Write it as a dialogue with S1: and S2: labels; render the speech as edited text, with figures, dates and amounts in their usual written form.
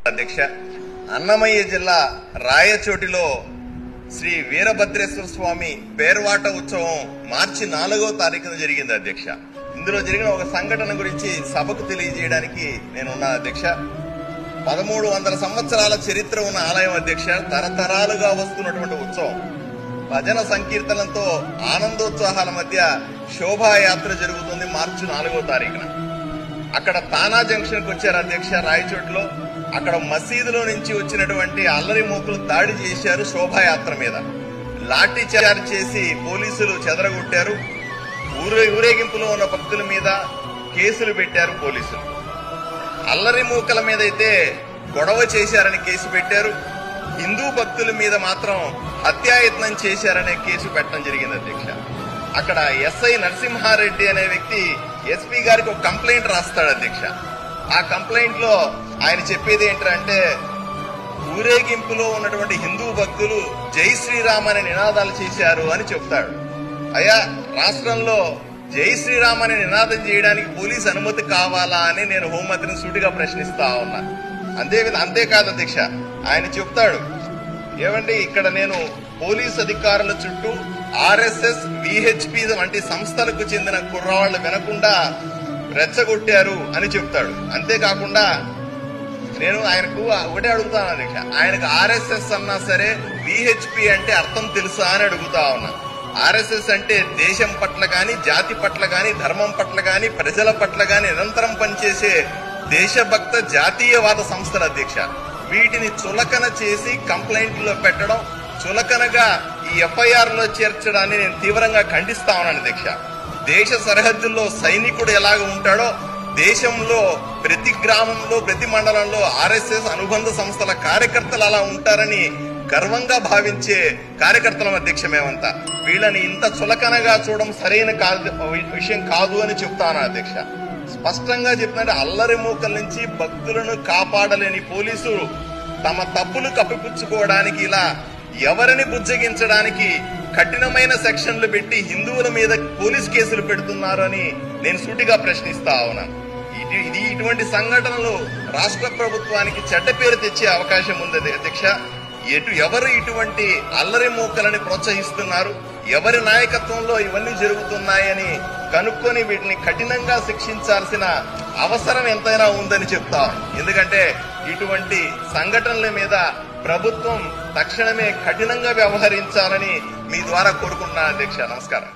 S1: అధ్యక్ష, అన్నమయ్య జిల్లా రాయచోటిలో శ్రీ వీరభద్రేశ్వర స్వామి పేర్వాట ఉత్సవం మార్చి 4వ తారీఖున జరిగింది అధ్యక్ష. ఇందులో జరిగిన ఒక సంఘటన గురించి సభకు తెలియజేయడానికి నేనున్నా అధ్యక్ష. 1300 సంవత్సరాల చరిత్ర ఉన్న ఆలయం అధ్యక్ష. తరతరాలుగా వస్తున్నటువంటి ఉత్సవం భజన సంకీర్తనలతో ఆనందోత్సాహాల మధ్య శోభాయాత్ర జరుగుతుంది మార్చి 4వ తారీఖున. అక్కడ తానా జంక్షన్ కు వచ్చారు అధ్యక్ష. రాయచోటిలో అక్కడ మసీదులో నుంచి వచ్చినటువంటి అల్లరి మూకులు దాడి చేశారు శోభాయాత్ర మీద. లాఠీ చార్జ్ చేసి పోలీసులు చెదరగొట్టారు. ఊరేగింపులో ఉన్న భక్తుల మీద కేసులు పెట్టారు పోలీసులు. అల్లరి మూకల మీద అయితే గొడవ చేశారని కేసు పెట్టారు. హిందూ భక్తుల మీద మాత్రం హత్యాయత్నం చేశారనే కేసు పెట్టడం జరిగింది అధ్యక్ష. అక్కడ ఎస్ఐ నరసింహారెడ్డి అనే వ్యక్తి ఎస్పీ గారికి ఒక కంప్లైంట్ రాస్తాడు అధ్యక్ష. ఆ కంప్లైంట్ లో ఆయన చెప్పేది ఏంటంటే, ఊరేగింపులో ఉన్నటువంటి హిందూ భక్తులు జై శ్రీరామ్ అనే నినాదాలు చేశారు అని చెప్తాడు. అయ్యా, రాష్ట్రంలో జై శ్రీరామ్ అనే నినాదం చేయడానికి పోలీస్ అనుమతి కావాలా అని నేను హోంమంత్రిని సూటిగా ప్రశ్నిస్తా ఉన్నా. అంతేకాదు అధ్యక్ష, ఆయన చెప్తాడు, ఏమండి ఇక్కడ నేను పోలీస్ అధికారుల చుట్టూ ఆర్ఎస్ఎస్ విహెచ్పి వంటి సంస్థలకు చెందిన కుర్రవాళ్లు వినకుండా రెచ్చగొట్టారు అని చెప్తాడు. అంతేకాకుండా నేను ఆయనకు ఒకటే అడుగుతాను అధ్యక్ష, ఆయనకు ఆర్ఎస్ఎస్ అన్నా సరే విహెచ్పి అంటే అర్థం తెలుసా అని అడుగుతా ఉన్నా. ఆర్ఎస్ఎస్ అంటే దేశం పట్ల గాని, జాతి పట్ల గాని, ధర్మం పట్ల గాని, ప్రజల పట్ల గాని నిరంతరం పనిచేసే దేశభక్త జాతీయవాద సంస్థల అధ్యక్ష. వీటిని చులకన చేసి కంప్లైంట్లో పెట్టడం, చులకనగా ఈ ఎఫ్ఐఆర్ లో చేర్చడాన్ని నేను తీవ్రంగా ఖండిస్తా ఉన్నాను అధ్యక్ష. దేశ సరిహద్దుల్లో సైనికుడు ఎలాగ ఉంటాడో దేశంలో ప్రతి గ్రామంలో, ప్రతి మండలంలో ఆర్ఎస్ఎస్ అనుబంధ సంస్థల కార్యకర్తలు అలా ఉంటారని గర్వంగా భావించే కార్యకర్తలం అధ్యక్ష మేమంతా. వీళ్ళని ఇంత చులకనగా చూడడం సరైన విషయం కాదు అని చెప్తాను అధ్యక్ష. స్పష్టంగా చెప్తుంటే అల్లరి మూకల నుంచి భక్తులను కాపాడలేని పోలీసులు తమ తప్పులు కప్పిపుచ్చుకోవడానికి ఇలా ఎవరిని బుజ్జగించడానికి కఠినమైన సెక్షన్లు పెట్టి హిందువుల మీద పోలీస్ కేసులు పెడుతున్నారు అని నేను సూటిగా ప్రశ్నిస్తా ఉన్నాను. ఇటువంటి సంఘటనలు రాష్ట్ర ప్రభుత్వానికి చెడ్డ పేరు తెచ్చే అవకాశం ఉంది అధ్యక్ష. ఎవరు ఇటువంటి అల్లరి మూకలని ప్రోత్సహిస్తున్నారు, ఎవరి నాయకత్వంలో ఇవన్నీ జరుగుతున్నాయని కనుక్కొని వీటిని కఠినంగా శిక్షించాల్సిన అవసరం ఎంతైనా ఉందని చెప్తా. ఎందుకంటే ఇటువంటి సంఘటనల మీద ప్రభుత్వం తక్షణమే కఠినంగా వ్యవహరించాలని మీ ద్వారా కోరుకుంటున్నాను అధ్యక్ష. నమస్కారం.